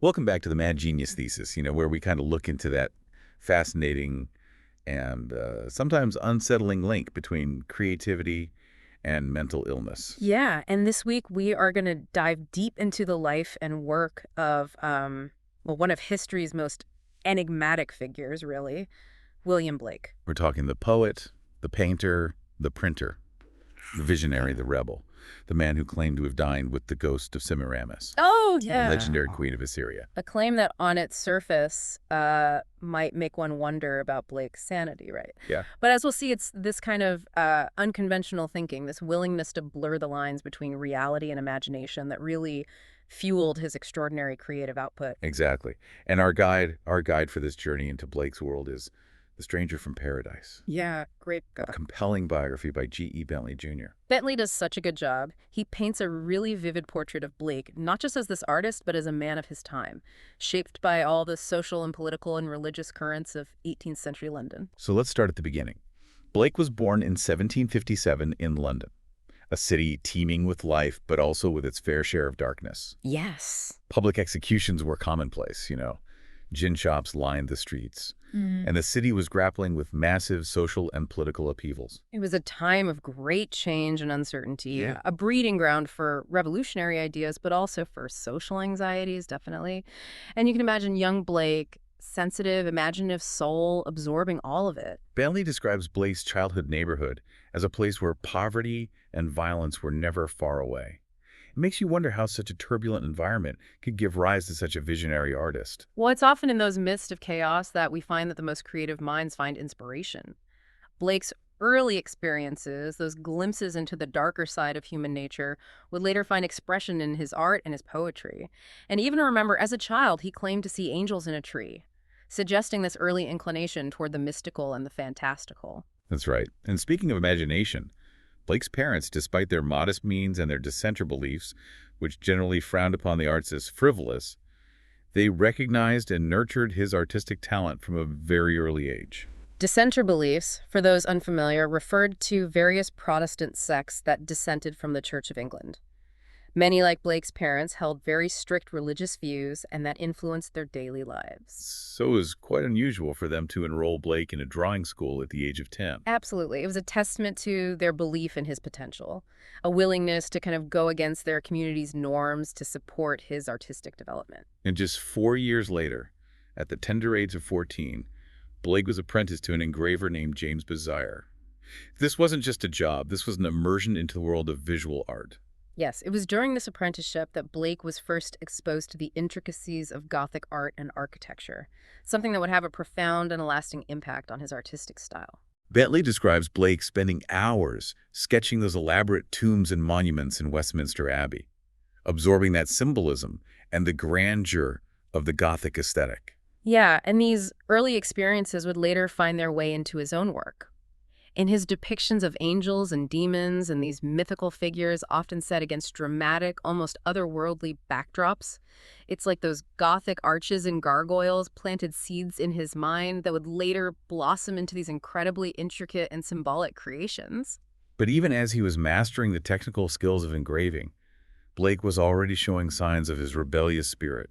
Welcome back to the Mad Genius Thesis, where we kind of look into that fascinating and sometimes unsettling link between creativity and mental illness. Yeah, and this week we are going to dive deep into the life and work of, one of history's most enigmatic figures, really, William Blake. We're talking the poet, the painter, the printer, the visionary, the rebel, the man who claimed to have dined with the ghost of Semiramis, Oh, the yeah. legendary queen of Assyria. A claim that on its surface might make one wonder about Blake's sanity, right? Yeah. But as we'll see, it's this kind of unconventional thinking, this willingness to blur the lines between reality and imagination that really fueled his extraordinary creative output. Exactly. And our guide for this journey into Blake's world is The Stranger from Paradise, Yeah, great. a compelling biography by G.E. Bentley Jr. Bentley does such a good job. He paints a really vivid portrait of Blake, not just as this artist, but as a man of his time, shaped by all the social and political and religious currents of 18th century London. So let's start at the beginning. Blake was born in 1757 in London, a city teeming with life, but also with its fair share of darkness. Yes. Public executions were commonplace, Gin shops lined the streets, and the city was grappling with massive social and political upheavals. It was a time of great change and uncertainty, Yeah. a breeding ground for revolutionary ideas, but also for social anxieties, definitely. And you can imagine young Blake, sensitive, imaginative soul, absorbing all of it. Bentley describes Blake's childhood neighborhood as a place where poverty and violence were never far away. It makes you wonder how such a turbulent environment could give rise to such a visionary artist. Well, it's often in those midst of chaos that we find that the most creative minds find inspiration. Blake's early experiences, those glimpses into the darker side of human nature, would later find expression in his art and his poetry. And even remember, as a child, he claimed to see angels in a tree, suggesting this early inclination toward the mystical and the fantastical. That's right. And speaking of imagination, Blake's parents, despite their modest means and their dissenter beliefs, which generally frowned upon the arts as frivolous, they recognized and nurtured his artistic talent from a very early age. Dissenter beliefs, for those unfamiliar, referred to various Protestant sects that dissented from the Church of England. Many, like Blake's parents, held very strict religious views, and that influenced their daily lives. So it was quite unusual for them to enroll Blake in a drawing school at the age of 10. Absolutely. It was a testament to their belief in his potential, a willingness to kind of go against their community's norms to support his artistic development. And just 4 years later, at the tender age of 14, Blake was apprenticed to an engraver named James Bazire. This wasn't just a job, this was an immersion into the world of visual art. Yes, it was during this apprenticeship that Blake was first exposed to the intricacies of Gothic art and architecture, something that would have a profound and a lasting impact on his artistic style. Bentley describes Blake spending hours sketching those elaborate tombs and monuments in Westminster Abbey, absorbing that symbolism and the grandeur of the Gothic aesthetic. Yeah, and these early experiences would later find their way into his own work. In his depictions of angels and demons and these mythical figures often set against dramatic, almost otherworldly backdrops, it's like those Gothic arches and gargoyles planted seeds in his mind that would later blossom into these incredibly intricate and symbolic creations. But even as he was mastering the technical skills of engraving, Blake was already showing signs of his rebellious spirit,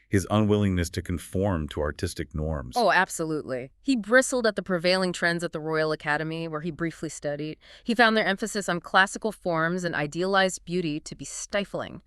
his unwillingness to conform to artistic norms. Oh, absolutely. He bristled at the prevailing trends at the Royal Academy, where he briefly studied. He found their emphasis on classical forms and idealized beauty to be stifling,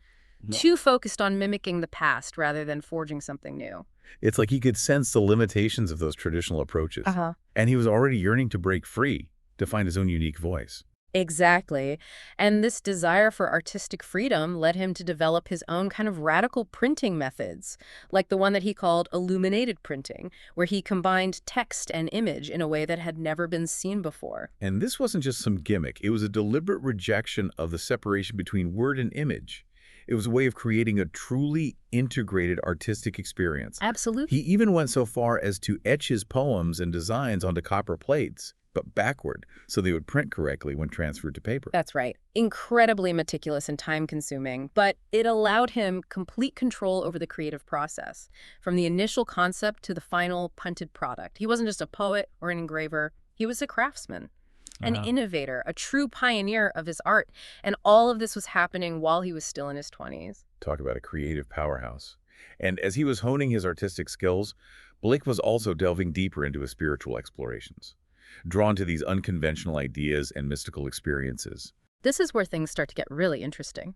too focused on mimicking the past rather than forging something new. It's like he could sense the limitations of those traditional approaches. And he was already yearning to break free, to find his own unique voice. Exactly. And this desire for artistic freedom led him to develop his own kind of radical printing methods, like the one that he called illuminated printing, where he combined text and image in a way that had never been seen before. And this wasn't just some gimmick. It was a deliberate rejection of the separation between word and image. It was a way of creating a truly integrated artistic experience. Absolutely. He even went so far as to etch his poems and designs onto copper plates, but backward, so they would print correctly when transferred to paper. That's right. Incredibly meticulous and time-consuming, but it allowed him complete control over the creative process, from the initial concept to the final punted product. He wasn't just a poet or an engraver. He was a craftsman, an innovator, a true pioneer of his art, and all of this was happening while he was still in his 20s. Talk about a creative powerhouse. And as he was honing his artistic skills, Blake was also delving deeper into his spiritual explorations, drawn to these unconventional ideas and mystical experiences. This is where things start to get really interesting.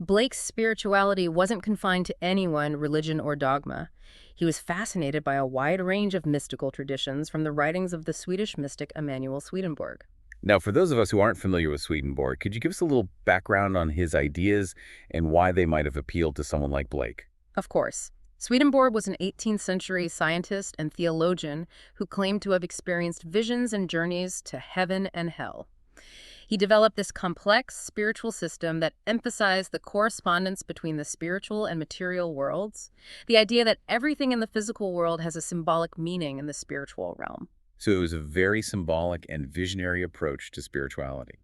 Blake's spirituality wasn't confined to any one religion or dogma. He was fascinated by a wide range of mystical traditions from the writings of the Swedish mystic Emanuel Swedenborg. Now, for those of us who aren't familiar with Swedenborg, could you give us a little background on his ideas and why they might have appealed to someone like Blake? Of course. Swedenborg was an 18th century scientist and theologian who claimed to have experienced visions and journeys to heaven and hell. He developed this complex spiritual system that emphasized the correspondence between the spiritual and material worlds, the idea that everything in the physical world has a symbolic meaning in the spiritual realm. So it was a very symbolic and visionary approach to spirituality,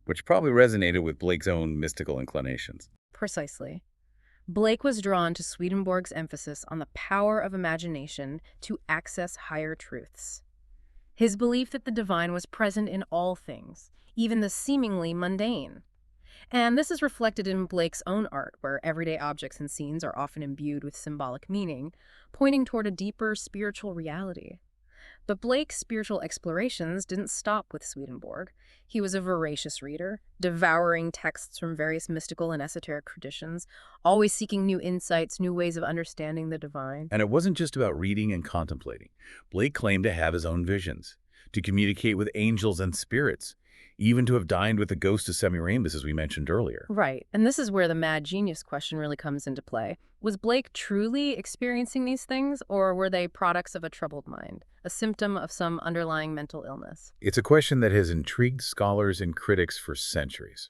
which probably resonated with Blake's own mystical inclinations. Precisely. Blake was drawn to Swedenborg's emphasis on the power of imagination to access higher truths. His belief that the divine was present in all things, even the seemingly mundane. And this is reflected in Blake's own art, where everyday objects and scenes are often imbued with symbolic meaning, pointing toward a deeper spiritual reality. But Blake's spiritual explorations didn't stop with Swedenborg. He was a voracious reader, devouring texts from various mystical and esoteric traditions, always seeking new insights, new ways of understanding the divine. And it wasn't just about reading and contemplating. Blake claimed to have his own visions, to communicate with angels and spirits, even to have dined with the ghost of Semiramis, as we mentioned earlier. Right, and this is where the mad genius question really comes into play. Was Blake truly experiencing these things, or were they products of a troubled mind, a symptom of some underlying mental illness? It's a question that has intrigued scholars and critics for centuries,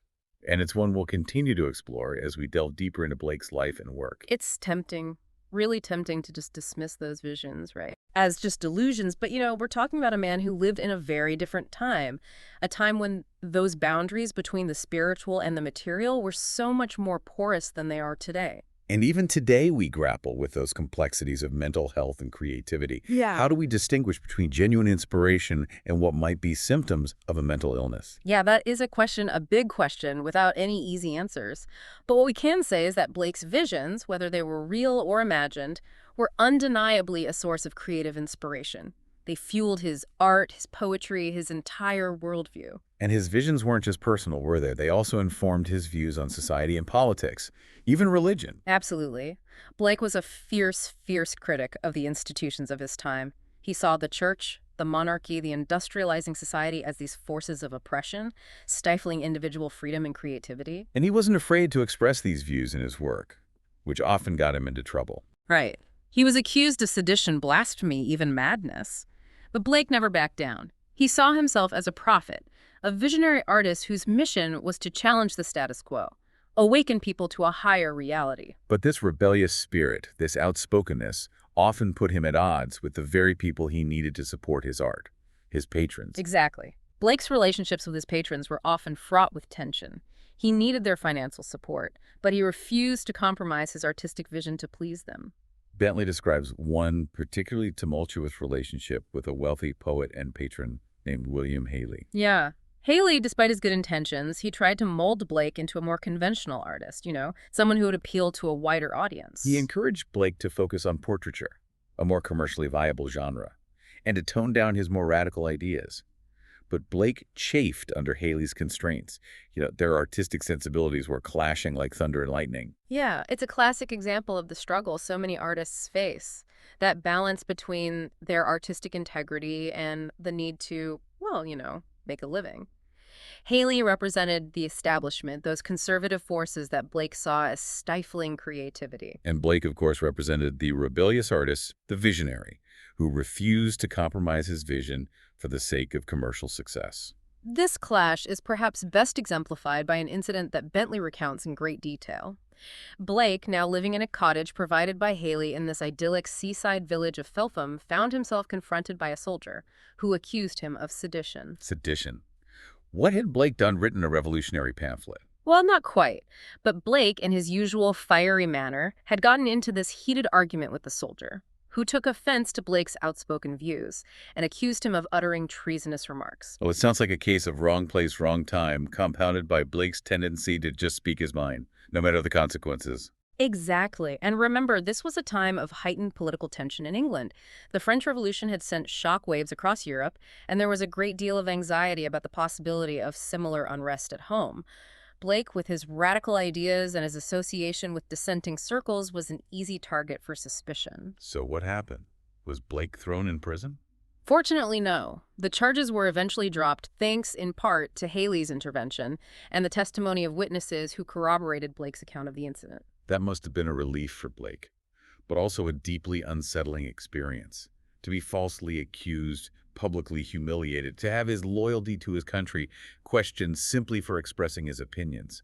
and it's one we'll continue to explore as we delve deeper into Blake's life and work. It's tempting, really tempting to just dismiss those visions, right, as just delusions. But, we're talking about a man who lived in a very different time, a time when those boundaries between the spiritual and the material were so much more porous than they are today. And even today, we grapple with those complexities of mental health and creativity. Yeah. How do we distinguish between genuine inspiration and what might be symptoms of a mental illness? Yeah, that is a question, a big question, without any easy answers. But what we can say is that Blake's visions, whether they were real or imagined, were undeniably a source of creative inspiration. They fueled his art, his poetry, his entire worldview. And his visions weren't just personal, were they? They also informed his views on society and politics, even religion. Absolutely. Blake was a fierce, fierce critic of the institutions of his time. He saw the church, the monarchy, the industrializing society as these forces of oppression, stifling individual freedom and creativity. And he wasn't afraid to express these views in his work, which often got him into trouble. Right. He was accused of sedition, blasphemy, even madness. But Blake never backed down. He saw himself as a prophet, a visionary artist whose mission was to challenge the status quo, awaken people to a higher reality. But this rebellious spirit, this outspokenness, often put him at odds with the very people he needed to support his art, his patrons. Exactly. Blake's relationships with his patrons were often fraught with tension. He needed their financial support, but he refused to compromise his artistic vision to please them. Bentley describes one particularly tumultuous relationship with a wealthy poet and patron named William Haley. Yeah. Haley, despite his good intentions, he tried to mold Blake into a more conventional artist, someone who would appeal to a wider audience. He encouraged Blake to focus on portraiture, a more commercially viable genre, and to tone down his more radical ideas. But Blake chafed under Haley's constraints. Their artistic sensibilities were clashing like thunder and lightning. Yeah, it's a classic example of the struggle so many artists face, that balance between their artistic integrity and the need to, make a living. Haley represented the establishment, those conservative forces that Blake saw as stifling creativity. And Blake, of course, represented the rebellious artist, the visionary, who refused to compromise his vision for the sake of commercial success. This clash is perhaps best exemplified by an incident that Bentley recounts in great detail. Blake, now living in a cottage provided by Haley in this idyllic seaside village of Felpham, found himself confronted by a soldier who accused him of sedition. Sedition. What had Blake done written a revolutionary pamphlet? Well, not quite. But Blake, in his usual fiery manner, had gotten into this heated argument with the soldier, who took offense to Blake's outspoken views and accused him of uttering treasonous remarks. Well, it sounds like a case of wrong place, wrong time, compounded by Blake's tendency to just speak his mind, no matter the consequences. Exactly. And remember, this was a time of heightened political tension in England. The French Revolution had sent shockwaves across Europe, and there was a great deal of anxiety about the possibility of similar unrest at home. Blake, with his radical ideas and his association with dissenting circles, was an easy target for suspicion. So what happened? Was Blake thrown in prison? Fortunately, no. The charges were eventually dropped thanks, in part, to Haley's intervention and the testimony of witnesses who corroborated Blake's account of the incident. That must have been a relief for Blake, but also a deeply unsettling experience. To be falsely accused, publicly humiliated, to have his loyalty to his country questioned simply for expressing his opinions.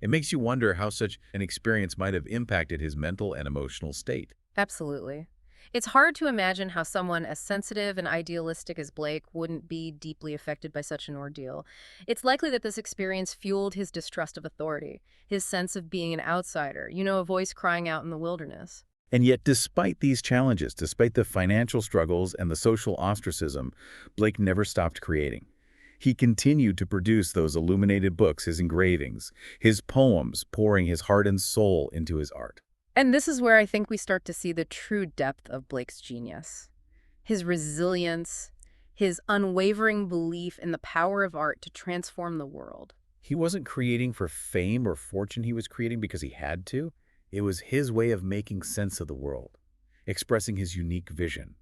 It makes you wonder how such an experience might have impacted his mental and emotional state. Absolutely. It's hard to imagine how someone as sensitive and idealistic as Blake wouldn't be deeply affected by such an ordeal. It's likely that this experience fueled his distrust of authority, his sense of being an outsider, a voice crying out in the wilderness. And yet, despite these challenges, despite the financial struggles and the social ostracism, Blake never stopped creating. He continued to produce those illuminated books, his engravings, his poems, pouring his heart and soul into his art. And this is where I think we start to see the true depth of Blake's genius. His resilience, his unwavering belief in the power of art to transform the world. He wasn't creating for fame or fortune, he was creating because he had to. It was his way of making sense of the world, expressing his unique vision,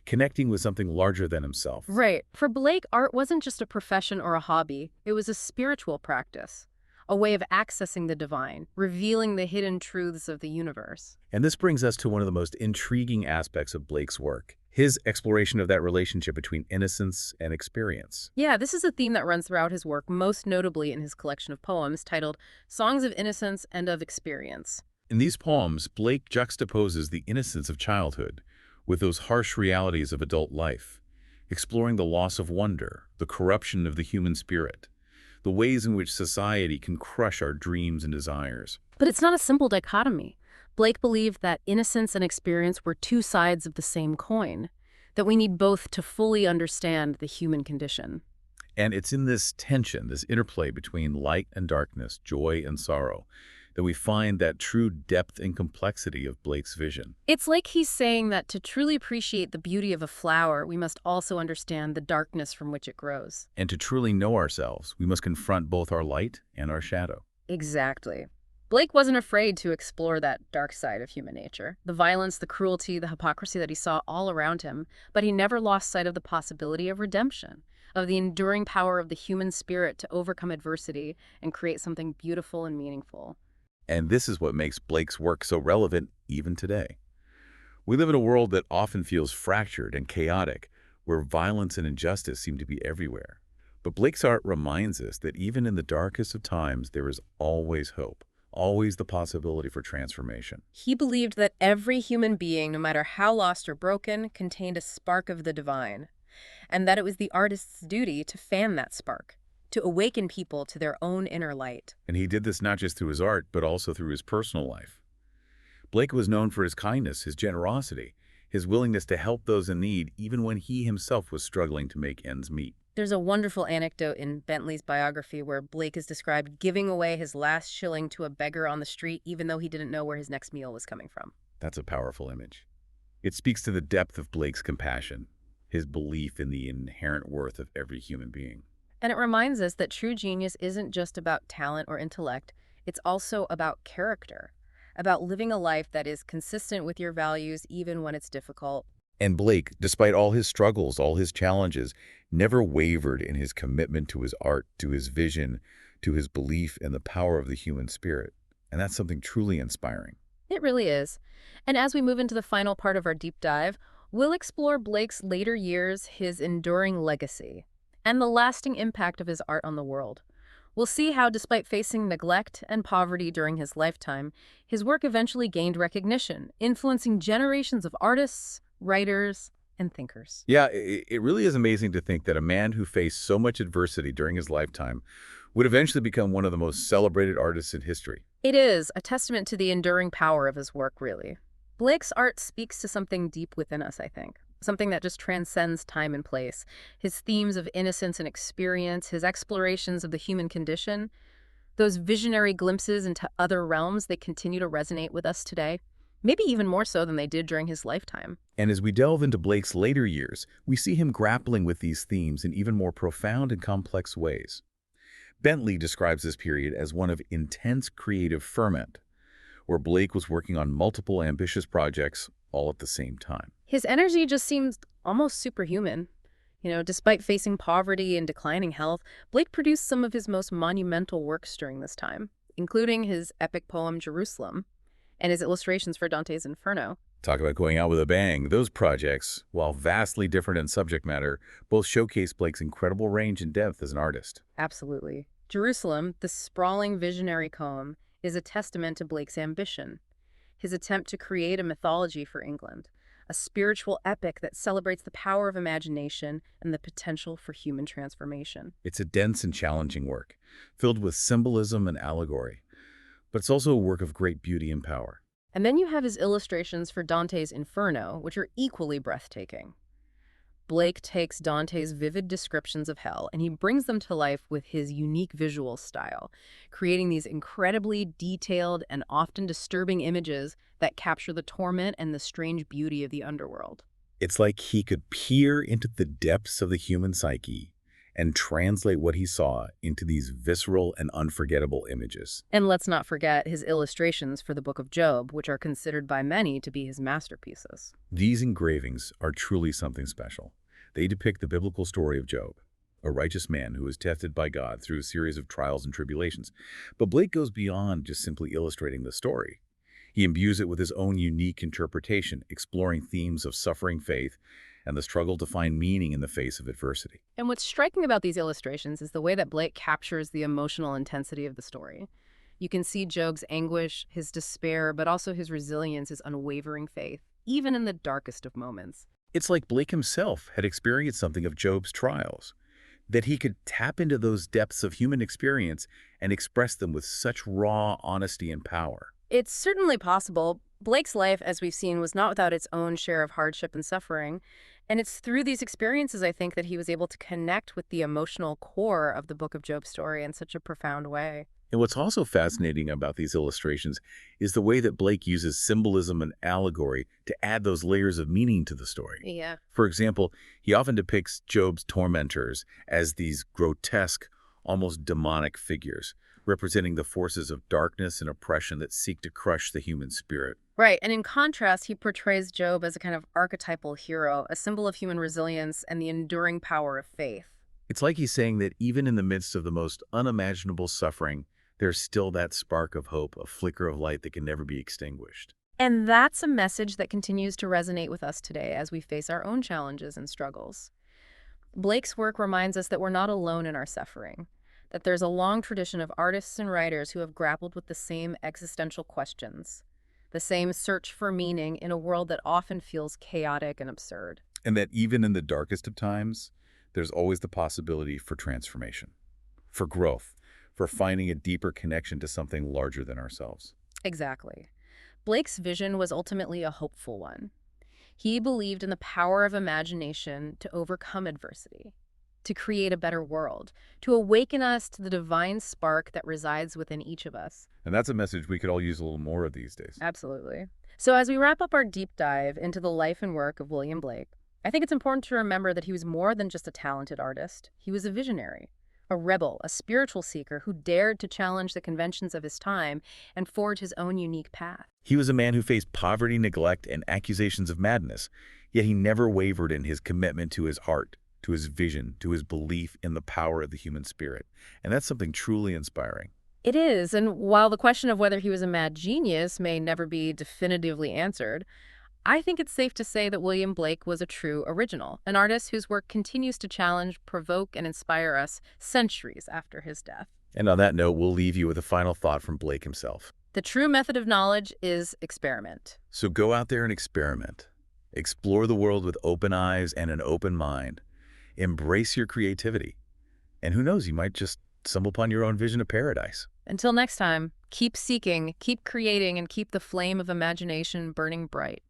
connecting with something larger than himself. Right. For Blake, art wasn't just a profession or a hobby. It was a spiritual practice, a way of accessing the divine, revealing the hidden truths of the universe. And this brings us to one of the most intriguing aspects of Blake's work, his exploration of that relationship between innocence and experience. Yeah, this is a theme that runs throughout his work, most notably in his collection of poems titled Songs of Innocence and of Experience. In these poems, Blake juxtaposes the innocence of childhood with those harsh realities of adult life, exploring the loss of wonder, the corruption of the human spirit, the ways in which society can crush our dreams and desires. But it's not a simple dichotomy. Blake believed that innocence and experience were two sides of the same coin, that we need both to fully understand the human condition. And it's in this tension, this interplay between light and darkness, joy and sorrow, that we find that true depth and complexity of Blake's vision. It's like he's saying that to truly appreciate the beauty of a flower, we must also understand the darkness from which it grows. And to truly know ourselves, we must confront both our light and our shadow. Exactly. Blake wasn't afraid to explore that dark side of human nature, the violence, the cruelty, the hypocrisy that he saw all around him, but he never lost sight of the possibility of redemption, of the enduring power of the human spirit to overcome adversity and create something beautiful and meaningful. And this is what makes Blake's work so relevant even today. We live in a world that often feels fractured and chaotic, where violence and injustice seem to be everywhere. But Blake's art reminds us that even in the darkest of times, there is always hope, always the possibility for transformation. He believed that every human being, no matter how lost or broken, contained a spark of the divine, and that it was the artist's duty to fan that spark, to awaken people to their own inner light. And he did this not just through his art, but also through his personal life. Blake was known for his kindness, his generosity, his willingness to help those in need, even when he himself was struggling to make ends meet. There's a wonderful anecdote in Bentley's biography where Blake is described giving away his last shilling to a beggar on the street, even though he didn't know where his next meal was coming from. That's a powerful image. It speaks to the depth of Blake's compassion, his belief in the inherent worth of every human being. And it reminds us that true genius isn't just about talent or intellect, it's also about character, about living a life that is consistent with your values even when it's difficult. And Blake, despite all his struggles, all his challenges, never wavered in his commitment to his art, to his vision, to his belief in the power of the human spirit. And that's something truly inspiring. It really is. And as we move into the final part of our deep dive, we'll explore Blake's later years, his enduring legacy, and the lasting impact of his art on the world. We'll see how, despite facing neglect and poverty during his lifetime, his work eventually gained recognition, influencing generations of artists, writers, and thinkers. Yeah, it really is amazing to think that a man who faced so much adversity during his lifetime would eventually become one of the most celebrated artists in history. It is a testament to the enduring power of his work, really. Blake's art speaks to something deep within us, I think. Something that just transcends time and place. His themes of innocence and experience, his explorations of the human condition, Those visionary glimpses into other realms, they continue to resonate with us today, maybe even more so than they did during his lifetime. And as we delve into Blake's later years, we see him grappling with these themes in even more profound and complex ways. Bentley describes this period as one of intense creative ferment, where Blake was working on multiple ambitious projects all at the same time. His energy just seems almost superhuman. Despite facing poverty and declining health, Blake produced some of his most monumental works during this time, including his epic poem Jerusalem and his illustrations for Dante's Inferno. Talk about going out with a bang. Those projects, while vastly different in subject matter, both showcase Blake's incredible range and depth as an artist. Absolutely. Jerusalem, the sprawling visionary poem, is a testament to Blake's ambition, his attempt to create a mythology for England, a spiritual epic that celebrates the power of imagination and the potential for human transformation. It's a dense and challenging work, filled with symbolism and allegory, but it's also a work of great beauty and power. And then you have his illustrations for Dante's Inferno, which are equally breathtaking. Blake takes Dante's vivid descriptions of hell and he brings them to life with his unique visual style, creating these incredibly detailed and often disturbing images that capture the torment and the strange beauty of the underworld. It's like he could peer into the depths of the human psyche and translate what he saw into these visceral and unforgettable images. And let's not forget his illustrations for the Book of Job, which are considered by many to be his masterpieces. These engravings are truly something special. They depict the biblical story of Job, a righteous man who was tested by God through a series of trials and tribulations. But Blake goes beyond just simply illustrating the story. He imbues it with his own unique interpretation, exploring themes of suffering, faith, and the struggle to find meaning in the face of adversity. And what's striking about these illustrations is the way that Blake captures the emotional intensity of the story. You can see Job's anguish, his despair, but also his resilience, his unwavering faith, even in the darkest of moments. It's like Blake himself had experienced something of Job's trials, that he could tap into those depths of human experience and express them with such raw honesty and power. It's certainly possible. Blake's life, as we've seen, was not without its own share of hardship and suffering. And it's through these experiences, I think, that he was able to connect with the emotional core of the Book of Job story in such a profound way. And what's also fascinating about these illustrations is the way that Blake uses symbolism and allegory to add those layers of meaning to the story. Yeah. For example, he often depicts Job's tormentors as these grotesque, almost demonic figures, representing the forces of darkness and oppression that seek to crush the human spirit. Right, and in contrast, he portrays Job as a kind of archetypal hero, a symbol of human resilience and the enduring power of faith. It's like he's saying that even in the midst of the most unimaginable suffering, there's still that spark of hope, a flicker of light that can never be extinguished. And that's a message that continues to resonate with us today as we face our own challenges and struggles. Blake's work reminds us that we're not alone in our suffering, that there's a long tradition of artists and writers who have grappled with the same existential questions, the same search for meaning in a world that often feels chaotic and absurd. And that even in the darkest of times, there's always the possibility for transformation, for growth, for finding a deeper connection to something larger than ourselves. Exactly. Blake's vision was ultimately a hopeful one. He believed in the power of imagination to overcome adversity, to create a better world, to awaken us to the divine spark that resides within each of us. And that's a message we could all use a little more of these days. Absolutely. So as we wrap up our deep dive into the life and work of William Blake, I think it's important to remember that he was more than just a talented artist. He was a visionary, a rebel, a spiritual seeker who dared to challenge the conventions of his time and forge his own unique path. He was a man who faced poverty, neglect, and accusations of madness, yet he never wavered in his commitment to his heart, to his vision, to his belief in the power of the human spirit. And that's something truly inspiring. It is, and while the question of whether he was a mad genius may never be definitively answered, I think it's safe to say that William Blake was a true original, an artist whose work continues to challenge, provoke, and inspire us centuries after his death. And on that note, we'll leave you with a final thought from Blake himself. The true method of knowledge is experiment. So go out there and experiment. Explore the world with open eyes and an open mind. Embrace your creativity. And who knows, you might just stumble upon your own vision of paradise. Until next time, keep seeking, keep creating, and keep the flame of imagination burning bright.